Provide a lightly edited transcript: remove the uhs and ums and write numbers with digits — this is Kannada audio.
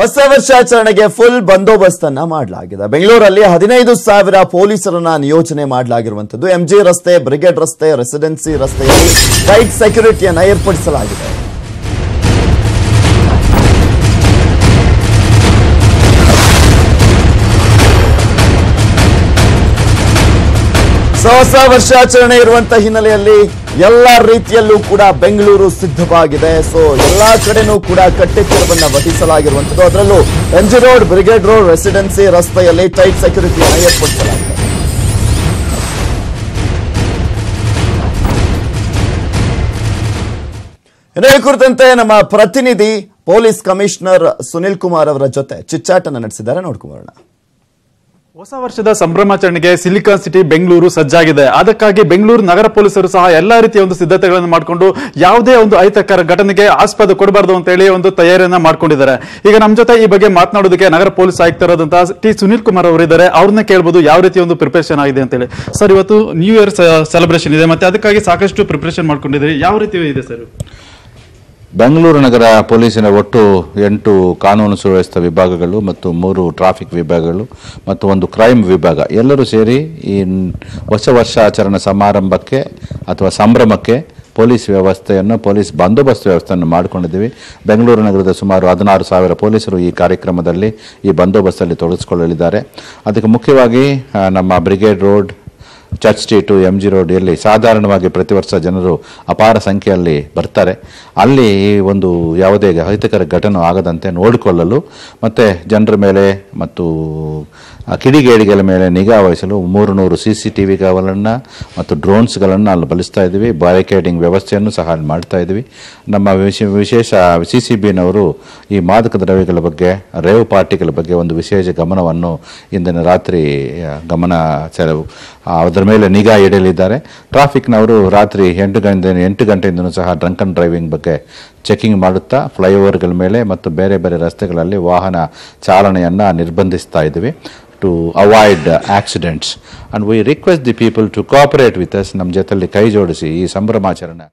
ಹೊಸ ವರ್ಷಾಚರಣೆಗೆ ಫುಲ್ ಬಂದೋಬಸ್ತ್ ಅನ್ನ ಮಾಡಲಾಗಿದೆ. ಬೆಂಗಳೂರಲ್ಲಿ 15,000 ಪೊಲೀಸರನ್ನ ನಿಯೋಜನೆ ಮಾಡಲಾಗಿರುವಂತದ್ದು. ಎಂಜಿ ರಸ್ತೆ, ಬ್ರಿಗೇಡ್ ರಸ್ತೆ, ರೆಸಿಡೆನ್ಸಿ ರಸ್ತೆಯಲ್ಲಿ ಟೈಟ್ ಸೆಕ್ಯೂರಿಟಿಯನ್ನ ಏರ್ಪಡಿಸಲಾಗಿದೆ. ಹೊಸ ವರ್ಷಾಚರಣೆ ಇರುವಂತ ಹಿನ್ನೆಲೆಯಲ್ಲಿ ಎಲ್ಲ ರೀತಿಯಲ್ಲೂ ಕೂಡ ಬೆಂಗಳೂರು ಸಿದ್ಧವಾಗಿದೆ. ಎಲ್ಲಾ ಕಡೆನೂ ಕೂಡ ಕಟ್ಟೆಚ್ಚರವನ್ನ ವಹಿಸಲಾಗಿರುವಂತದ್ದು. ಅದರಲ್ಲೂ MG Road, Brigade Road, Residency ರಸ್ತೆಯಲ್ಲಿ ಟೈಟ್ ಸೆಕ್ಯೂರಿಟಿಯನ್ನು ಏರ್ಪಡಿಸಲಾಗಿದೆ. ಇದೇ ಕುರಿತಂತೆ ನಮ್ಮ ಪ್ರತಿನಿಧಿ ಪೊಲೀಸ್ ಕಮಿಷನರ್ ಸುನಿಲ್ ಕುಮಾರ್ ಅವರ ಜೊತೆ ಚಿಚ್ಚಾಟನ ನಡೆಸಿದ್ದಾರೆ. ನೋಡ್ಕೊಂಬರೋಣ. ಹೊಸ ವರ್ಷದ ಸಂಭ್ರಮಾಚರಣೆಗೆ ಸಿಲಿಕಾನ್ ಸಿಟಿ ಬೆಂಗಳೂರು ಸಜ್ಜಾಗಿದೆ. ಅದಕ್ಕಾಗಿ ಬೆಂಗಳೂರು ನಗರ ಪೊಲೀಸರು ಸಹ ಎಲ್ಲಾ ರೀತಿಯ ಒಂದು ಸಿದ್ಧತೆಗಳನ್ನು ಮಾಡಿಕೊಂಡು ಯಾವುದೇ ಒಂದು ಅಹಿತಕರ ಘಟನೆಗೆ ಆಸ್ಪದ ಕೊಡಬಾರದು ಅಂತ ಹೇಳಿ ಒಂದು ತಯಾರಿಯನ್ನ ಮಾಡ್ಕೊಂಡಿದ್ದಾರೆ. ಈಗ ನಮ್ಮ ಜೊತೆ ಈ ಬಗ್ಗೆ ಮಾತನಾಡೋದಕ್ಕೆ ನಗರ ಪೊಲೀಸ್ ಆಯುಕ್ತರಾದಂತಹ ಟಿ ಸುನಿಲ್ ಕುಮಾರ್ ಅವರಿದ್ದಾರೆ. ಅವ್ರನ್ನ ಕೇಳಬಹುದು ಯಾವ ರೀತಿ ಒಂದು ಪ್ರಿಪರೇಷನ್ ಆಗಿದೆ ಅಂತ ಹೇಳಿ. ಸರ್, ಇವತ್ತು ನ್ಯೂ ಇಯರ್ ಸೆಲೆಬ್ರೇಷನ್ ಇದೆ, ಮತ್ತೆ ಅದಕ್ಕಾಗಿ ಸಾಕಷ್ಟು ಪ್ರಿಪರೇಷನ್ ಮಾಡ್ಕೊಂಡಿದ್ದೀರಿ. ಯಾವ ರೀತಿ ಇದೆ ಸರ್? ಬೆಂಗಳೂರು ನಗರ ಪೊಲೀಸಿನ ಒಟ್ಟು 8 ಕಾನೂನು ಸುವ್ಯವಸ್ಥೆ ವಿಭಾಗಗಳು ಮತ್ತು 3 ಟ್ರಾಫಿಕ್ ವಿಭಾಗಗಳು ಮತ್ತು 1 ಕ್ರೈಮ್ ವಿಭಾಗ ಎಲ್ಲರೂ ಸೇರಿ ಈ ಹೊಸ ವರ್ಷಾಚರಣೆ ಸಮಾರಂಭಕ್ಕೆ ಅಥವಾ ಸಂಭ್ರಮಕ್ಕೆ ಪೊಲೀಸ್ ವ್ಯವಸ್ಥೆಯನ್ನು, ಪೊಲೀಸ್ ಬಂದೋಬಸ್ತ್ ವ್ಯವಸ್ಥೆಯನ್ನು ಮಾಡಿಕೊಂಡಿದ್ದೀವಿ. ಬೆಂಗಳೂರು ನಗರದ ಸುಮಾರು 16,000 ಪೊಲೀಸರು ಈ ಕಾರ್ಯಕ್ರಮದಲ್ಲಿ, ಈ ಬಂದೋಬಸ್ತಲ್ಲಿ ತೊಡಗಿಸಿಕೊಳ್ಳಲಿದ್ದಾರೆ. ಅದಕ್ಕೆ ಮುಖ್ಯವಾಗಿ ನಮ್ಮ Brigade Road, Church Street, MG Road ಇಲ್ಲಿ ಸಾಧಾರಣವಾಗಿ ಪ್ರತಿ ವರ್ಷ ಜನರು ಅಪಾರ ಸಂಖ್ಯೆಯಲ್ಲಿ ಬರ್ತಾರೆ. ಅಲ್ಲಿ ಒಂದು ಯಾವುದೇ ಅಹಿತಕರ ಘಟನೆ ಆಗದಂತೆ ನೋಡಿಕೊಳ್ಳಲು ಮತ್ತು ಜನರ ಮೇಲೆ ಮತ್ತು ಕಿಡಿಗೇಡಿಗಳ ಮೇಲೆ ನಿಗಾ ವಹಿಸಲು 300 CCTVಗಳನ್ನು ಮತ್ತು ಡ್ರೋನ್ಸ್ಗಳನ್ನು ಅಲ್ಲಿ ಬಳಸ್ತಾ ಇದ್ದೀವಿ. ಬ್ಯಾರಿಕೇಡಿಂಗ್ ವ್ಯವಸ್ಥೆಯನ್ನು ಸಹ ಅಲ್ಲಿ ಮಾಡ್ತಾ ಇದ್ದೀವಿ. ನಮ್ಮ ವಿಶೇಷ CCBನವರು ಈ ಮಾದಕ ದ್ರವ್ಯಗಳ ಬಗ್ಗೆ, ರೇವ್ ಪಾರ್ಟಿಗಳ ಬಗ್ಗೆ ಒಂದು ವಿಶೇಷ ಗಮನವನ್ನು ಇಂದಿನ ರಾತ್ರಿ ಅದರ ಮೇಲೆ ನಿಗಾ ಇಡಲಿದ್ದಾರೆ. ಟ್ರಾಫಿಕ್ನವರು ರಾತ್ರಿ 8 ಗಂಟೆಯಿಂದಲೂ ಸಹ ಡ್ರಂಕ್ ಅಂಡ್ ಡ್ರೈವಿಂಗ್ ಬಗ್ಗೆ ಚೆಕಿಂಗ್ ಮಾಡುತ್ತಾ ಫ್ಲೈಓವರ್ಗಳ ಮೇಲೆ ಮತ್ತು ಬೇರೆ ಬೇರೆ ರಸ್ತೆಗಳಲ್ಲಿ ವಾಹನ ಚಾಲನೆಯನ್ನು ನಿರ್ಬಂಧಿಸ್ತಾ ಇದ್ದೀವಿ to avoid accidents, and we request the people to cooperate with us. ನಮ್ಮ ಜೊತೆಯಲ್ಲಿ ಕೈ ಜೋಡಿಸಿ ಈ ಸಂಭ್ರಮಾಚರಣೆ